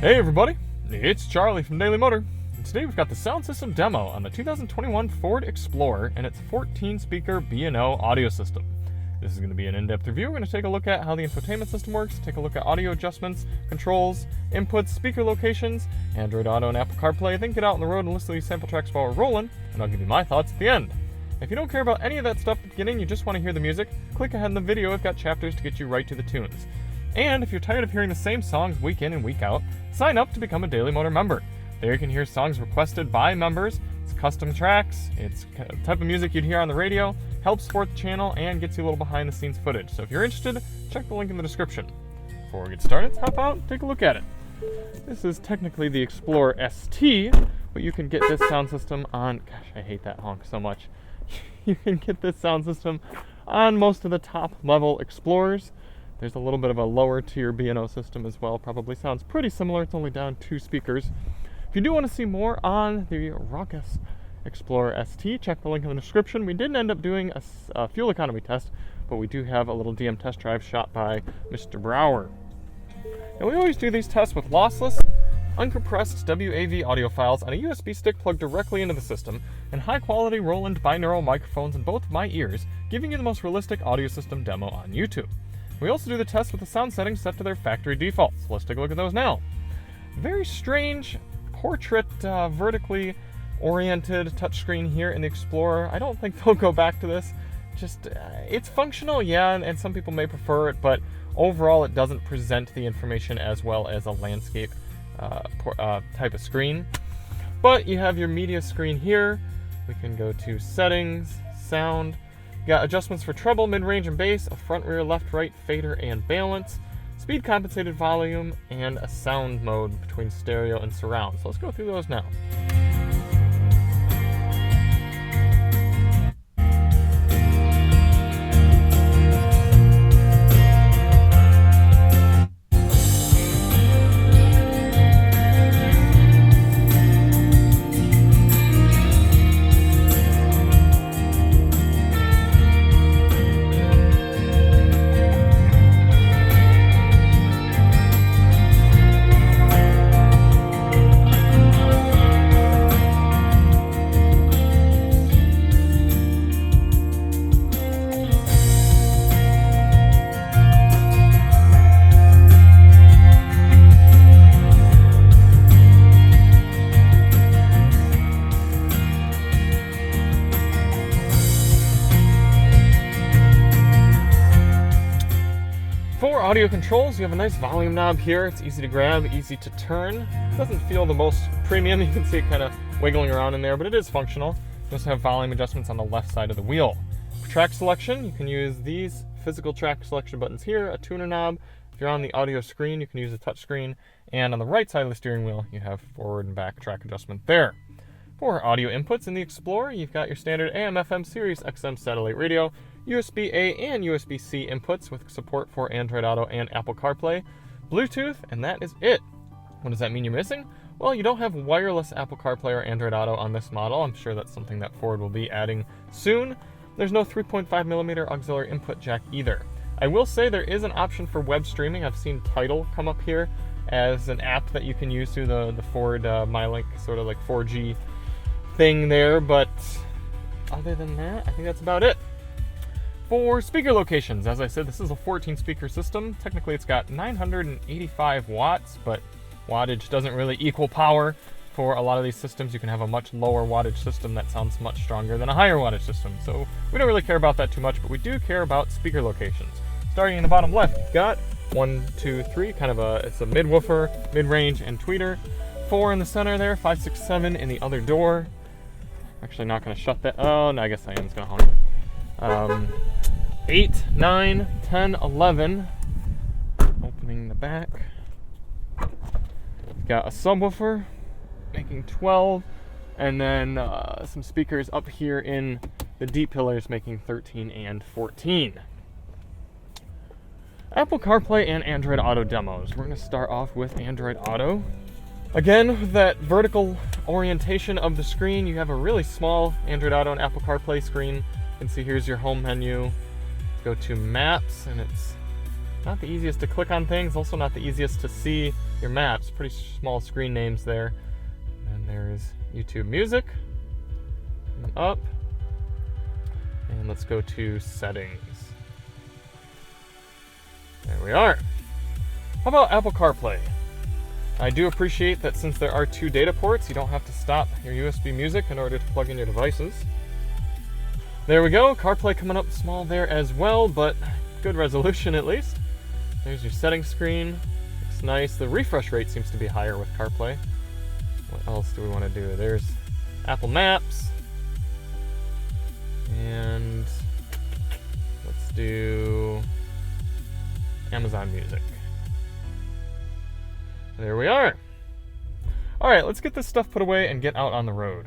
Hey everybody, it's Charlie from Daily Motor, and today we've got the sound system demo on the 2021 Ford Explorer and its 14-speaker B&O audio system. This is going to be an in-depth review. We're going to take a look at how the infotainment system works, take a look at audio adjustments, controls, inputs, speaker locations, Android Auto and Apple CarPlay, then get out on the road and listen to these sample tracks while we're rolling, and I'll give you my thoughts at the end. If you don't care about any of that stuff at the beginning, you just want to hear the music, click ahead in the video. I've got chapters to get you right to the tunes. And if you're tired of hearing the same songs week in and week out, sign up to become a Daily Motor member. There you can hear songs requested by members. It's custom tracks, it's the type of music you'd hear on the radio, helps support the channel, and gets you a little behind the scenes footage. So if you're interested, check the link in the description. Before we get started, let's hop out and take a look at it. This is technically the Explorer ST, but you can get this sound system on, gosh, I hate that honk so much. You can get this sound system on most of the top level Explorers. There's a little bit of a lower tier B&O system as well. Probably sounds pretty similar. It's only down 2 speakers. If you do want to see more on the raucous Explorer ST, check the link in the description. We didn't end up doing a fuel economy test, but we do have a little DM test drive shot by Mr. Brower. And we always do these tests with lossless, uncompressed WAV audio files on a USB stick plugged directly into the system, and high-quality Roland binaural microphones in both of my ears, giving you the most realistic audio system demo on YouTube. We also do the test with the sound settings set to their factory defaults. So let's take a look at those now. Very strange portrait, vertically oriented touchscreen here in the Explorer. I don't think they'll go back to this. Just, it's functional, yeah, and some people may prefer it, but overall it doesn't present the information as well as a landscape type of screen. But you have your media screen here. We can go to settings, sound. You got adjustments for treble, mid-range, and bass, a front, rear, left, right, fader, and balance, speed compensated volume, and a sound mode between stereo and surround. So let's go through those now. For audio controls, you have a nice volume knob here. It's easy to grab, easy to turn. It doesn't feel the most premium. You can see it kind of wiggling around in there, but it is functional. You also have volume adjustments on the left side of the wheel. For track selection, you can use these physical track selection buttons here, a tuner knob. If you're on the audio screen, you can use a touch screen. And on the right side of the steering wheel, you have forward and back track adjustment there. For audio inputs in the Explorer, you've got your standard AM/FM Sirius XM satellite radio, USB-A and USB-C inputs with support for Android Auto and Apple CarPlay, Bluetooth, and that is it. What does that mean you're missing? Well, you don't have wireless Apple CarPlay or Android Auto on this model. I'm sure that's something that Ford will be adding soon. There's no 3.5mm auxiliary input jack either. I will say there is an option for web streaming. I've seen Tidal come up here as an app that you can use through the Ford MyLink sort of like 4G thing there, but other than that, I think that's about it. For speaker locations, as I said, this is a 14-speaker system. Technically, it's got 985 watts, but wattage doesn't really equal power. For a lot of these systems, you can have a much lower wattage system that sounds much stronger than a higher wattage system. So we don't really care about that too much, but we do care about speaker locations. Starting in the bottom left, you've got 1, 2, 3, kind of it's a mid-woofer, mid-range, and tweeter. 4 in the center there, 5, 6, 7 in the other door. Actually not going to shut that. Oh, no, I guess I am. It's going to honk. 8, 9, 10, 11. Opening the back. We've got a subwoofer making 12. And then some speakers up here in the deep pillars making 13 and 14. Apple CarPlay and Android Auto demos. We're going to start off with Android Auto. Again, with that vertical orientation of the screen, you have a really small Android Auto and Apple CarPlay screen. You can see here's your home menu. Go to Maps, and it's not the easiest to click on things, also not the easiest to see your maps. pretty small screen names there. And there's YouTube Music. And up. And let's go to Settings. There we are. How about Apple CarPlay? I do appreciate that since there are 2 data ports, you don't have to stop your USB music in order to plug in your devices. There we go, CarPlay coming up small there as well, but good resolution at least. There's your settings screen. Looks nice. The refresh rate seems to be higher with CarPlay. What else do we want to do? There's Apple Maps. And let's do Amazon Music. There we are. All right, let's get this stuff put away and get out on the road.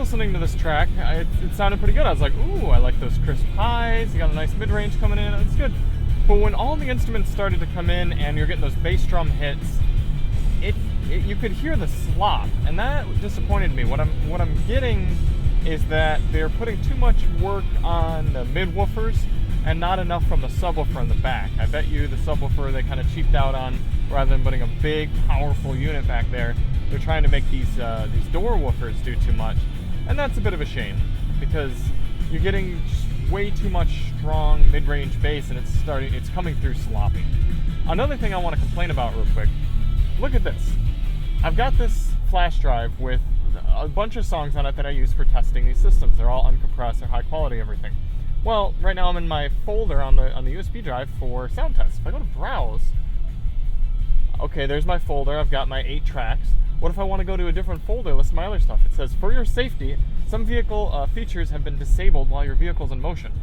listening to this track, it sounded pretty good. I was like, ooh, I like those crisp highs. You got a nice mid-range coming in. It's good. But when all the instruments started to come in and you're getting those bass drum hits, you could hear the slop, and that disappointed me. What I'm getting is that they're putting too much work on the mid-woofers and not enough from the subwoofer in the back. I bet you the subwoofer they kind of cheaped out on, rather than putting a big, powerful unit back there. They're trying to make these door woofers do too much, and that's a bit of a shame because you're getting way too much strong mid-range bass, and it's coming through sloppy. Another thing I want to complain about real quick. Look at this. I've got this flash drive with a bunch of songs on it that I use for testing these systems. They're all uncompressed, they're high quality, everything. Well, right now I'm in my folder on the USB drive for sound tests. If I go to browse, okay, there's my folder. I've got my 8 tracks. What if I want to go to a different folder, list my other stuff? It says, for your safety, some vehicle features have been disabled while your vehicle's in motion,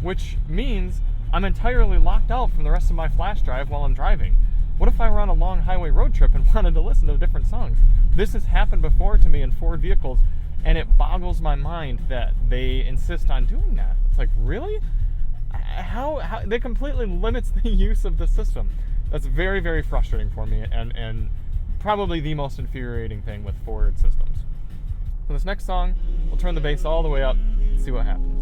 which means I'm entirely locked out from the rest of my flash drive while I'm driving. What if I were on a long highway road trip and wanted to listen to different songs? This has happened before to me in Ford vehicles, and it boggles my mind that they insist on doing that. It's like, really? How they completely limits the use of the system. That's very, very frustrating for me, and probably the most infuriating thing with Ford systems. For this next song, we'll turn the bass all the way up and see what happens.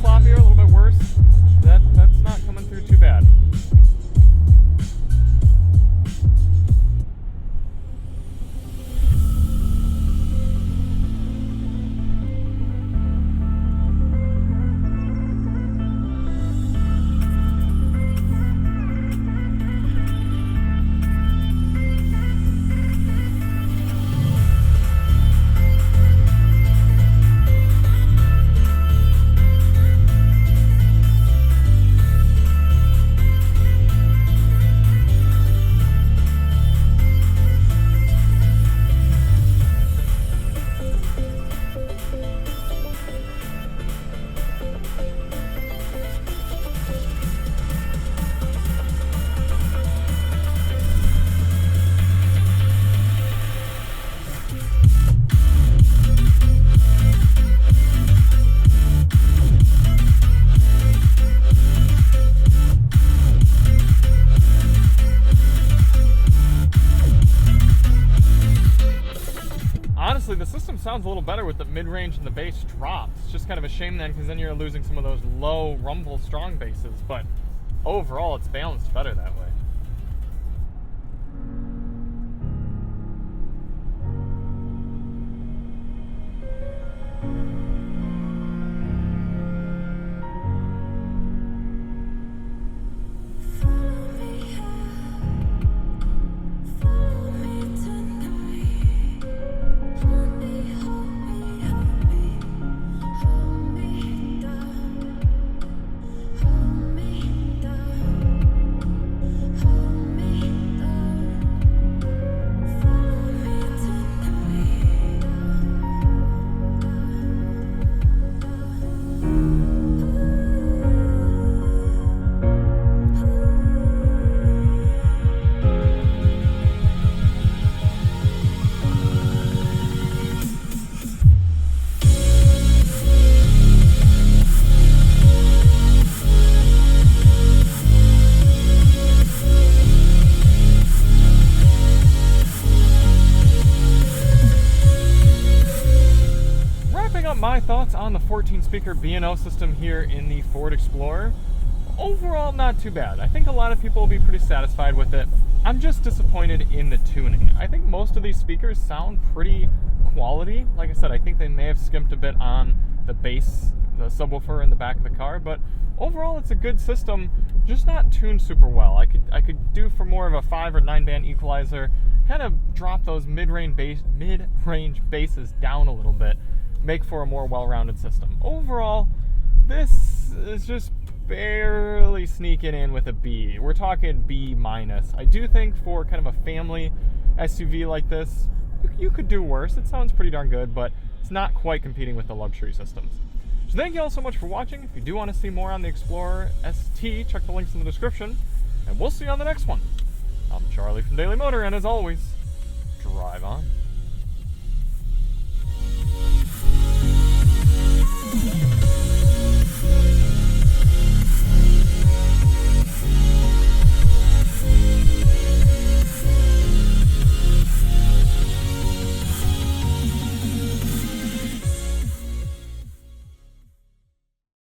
Floppier, a little bit worse. That's not coming through too bad. The system sounds a little better with the mid-range and the bass drops. It's just kind of a shame then, because then you're losing some of those low rumble strong basses, but overall it's balanced better that way. My thoughts on the 14-speaker B&O system here in the Ford Explorer. Overall, not too bad. I think a lot of people will be pretty satisfied with it. I'm just disappointed in the tuning. I think most of these speakers sound pretty quality. Like I said, I think they may have skimped a bit on the bass, the subwoofer in the back of the car, but overall it's a good system, just not tuned super well. I could do for more of a 5 or 9 band equalizer, kind of drop those mid-range basses down a little bit, make for a more well-rounded system. Overall, this is just barely sneaking in with a B. We're talking B-. I do think for kind of a family SUV like this, you could do worse. It sounds pretty darn good, but it's not quite competing with the luxury systems. So thank you all so much for watching. If you do want to see more on the Explorer ST, check the links in the description, and we'll see you on the next one. I'm Charlie from Daily Motor, and as always, drive on.